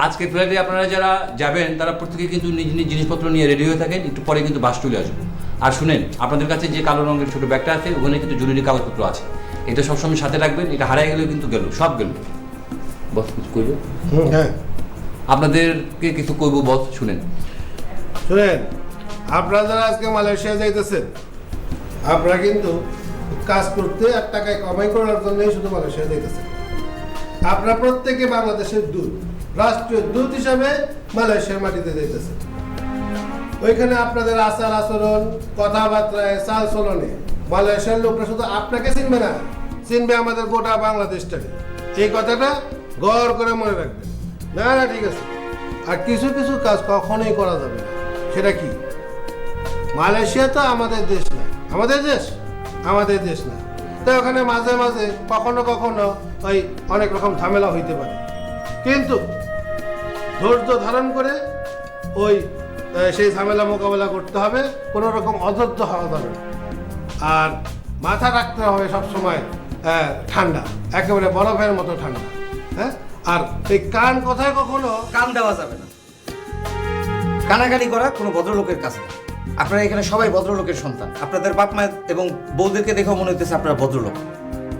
আজকে ফ্লাইটে আপনারা যারা যাবেন তারা প্রত্যেকে কিন্তু নিজ নিজ জিনিসপত্র নিয়ে রেডি হয়ে থাকেন, একটু পরে কিন্তু বাস চলে আসবে। আর শুনেন, আপনাদের কাছে যে কালো রঙের ছোটো ব্যাগটা আছে ওখানে কিন্তু জরুরি কাগজপত্র আছে, এটা সবসময় সাথে রাখবেন। এটা হারাই গেলেও কিন্তু গেল, সব গেল। বস কিছু কইব? হ্যাঁ, আপনাদেরকে কিছু কইব বস, শুনেন। শুনেন, আপনারা যারা আজকে মালয়েশিয়া যাইতেছেন, আপনারা কিন্তু কাজ করতে আর টাকায় কামাই করার জন্যই শুধু মালয়েশিয়া যাইতেছেন। আপনারা প্রত্যেকে বাংলাদেশের দূত, রাষ্ট্রীয় দূত হিসাবে মালয়েশিয়ার মাটিতে যাইতেছেন। ওইখানে আপনাদের আচার আচরণ, কথাবার্তায়, চাল চলনে মালয়েশিয়ার লোকরা শুধু আপনাকে চিনবে না, চিনবে আমাদের গোটা বাংলাদেশটাকে। এই কথাটা গড় করে মনে রাখবেন। না না, ঠিক আছে। আর কিছু কিছু কাজ কখনোই করা যাবে না। সেটা কি? মালয়েশিয়া তো আমাদের দেশ না, আমাদের দেশ না। তো ওখানে মাঝে মাঝে কখনো কখনো ওই অনেক রকম ঝামেলা হইতে পারে, কিন্তু ধৈর্য ধারণ করে ওই সেই ঝামেলা মোকাবেলা করতে হবে, কোনো রকম অধৈর্য হওয়া যাবে না। আর মাথা রাখতে হবে সবসময় ঠান্ডা, একেবারে বরফের মতো ঠান্ডা। হ্যাঁ, আর এই কান কথায় কখনো কান দেওয়া যাবে না। কানাকানি করা কোনো ভদ্রলোকের কাছে না। আপনারা এখানে সবাই ভদ্রলোকের সন্তান। আপনাদের বাপ মা এবং বউদেরকে দেখেও মনে হইতেছে আপনারা ভদ্রলোক।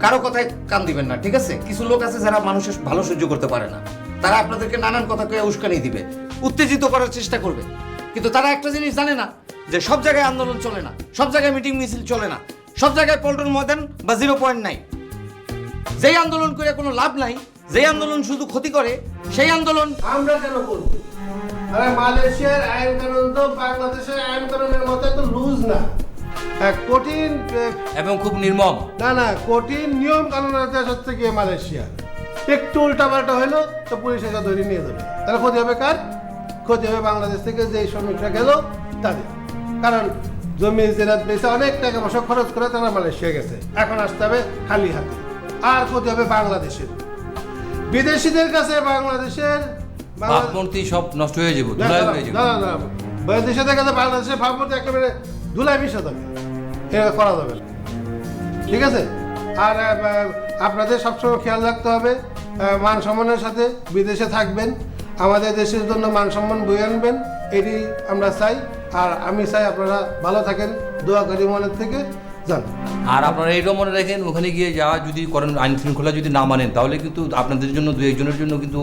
কারো কথায় কান দিবেন না, ঠিক আছে? কিছু লোক আছে যারা মানুষের ভালো সহ্য করতে পারে না, তারা আপনাদেরকে নানান কথা কয়ে উস্কানি দিবে, উত্তেজিত করার চেষ্টা করবে। কিন্তু তারা একটা জিনিস জানে না যে সব জায়গায় আন্দোলন চলে না, সব জায়গায় মিটিং মিছিল চলে না, সব জায়গায় পল্টন ময়দান বা 0 পয়েন্ট নাই। যেই আন্দোলন করে কোনো লাভ নাই, যেই আন্দোলন শুধু ক্ষতি করে, সেই আন্দোলন আমরা কেন করবো? আরে মালয়েশিয়ার আইন কানুন তো বাংলাদেশের আইন কানুনের মতো এত লুজ না, কঠিন এবং খুব নির্মম। না, কঠিন নিয়ম কানুনের দেশ হচ্ছে গিয়ে মালয়েশিয়া। একটু উল্টাপাল্টা হলো তো পুলিশ এসে ধরে নিয়ে যাবে। তাহলে ক্ষতি হবে কার? ক্ষতি হবে বাংলাদেশ থেকে যে শ্রমিকরা গেল তাদের। কারণ জমি জেরাত বেচে অনেক টাকা পয়সা খরচ করে তারা মালয়েশিয়া গেছে, এখন আসতে হবে খালি হাতে। আর ক্ষতি হবে বাংলাদেশের। বিদেশিদের কাছে বাংলাদেশের ভাবমূর্তি সব নষ্ট হয়ে যাবে, ধুলাই হয়ে যাবে। না, বিদেশিদের কাছে বাংলাদেশের ভাবমূর্তি একেবারে ধুলাই মিশে যাবে। এটা করা যাবে না, ঠিক আছে? আর আপনাদের সবসময় খেয়াল রাখতে হবে, মান সম্মানের সাথে বিদেশে থাকবেন, আমাদের দেশের জন্য মান সম্মান বয়ে আনবেন, এটি আমরা চাই। আর আমি চাই আপনারা ভালো থাকেন, দোয়া করি মনের থেকে। যান। আর আপনারা এইটাও মনে রাখেন, ওখানে গিয়ে যাওয়া যদি করেন, আইন শৃঙ্খলা যদি না মানেন, তাহলে কিন্তু আপনাদের জন্য দু একজনের জন্য কিন্তু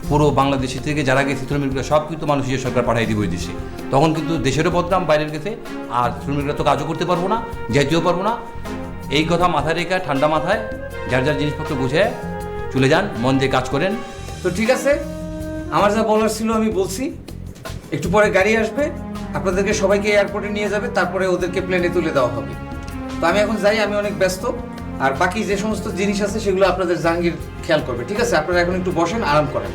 পুরো বাংলাদেশি থেকে যারা গেছে শ্রমিকরা সব কিন্তু মালয়েশিয়া সরকার পাঠিয়ে দিব ওই দেশে। তখন কিন্তু দেশেরও বদনাম বাইরের গেছে, আর শ্রমিকরা তো কাজও করতে পারবো না, যাইতেও পারবো না। এই কথা মাথায় রেখে ঠান্ডা মাথায় যার যার জিনিসপত্র বুঝে চলে যান, মন দিয়ে কাজ করেন। তো ঠিক আছে, আমার যা বলার ছিল আমি বলছি। একটু পরে গাড়ি আসবে, আপনাদেরকে সবাইকে এয়ারপোর্টে নিয়ে যাবে, তারপরে ওদেরকে প্লেনে তুলে দেওয়া হবে। তো আমি এখন যাই, আমি অনেক ব্যস্ত। আর বাকি যে সমস্ত জিনিস আছে সেগুলো আপনাদের জাহাঙ্গীর খেয়াল করবে, ঠিক আছে? আপনারা এখন একটু বসেন, আরাম করেন।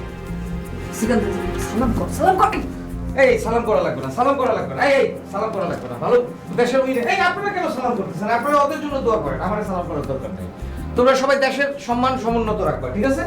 এই সালাম করা লাগবে না, সালাম করা লাগবে না, এই সালাম করা লাগবে না। ভালো দেশের এই আপনারা কেন সালাম করতেছেন? আপনারা ওদের জন্য দোয়া করেন, আমার সালাম করার দরকার নেই। তোমরা সবাই দেশের সম্মান সমুন্নত রাখবা, ঠিক আছে?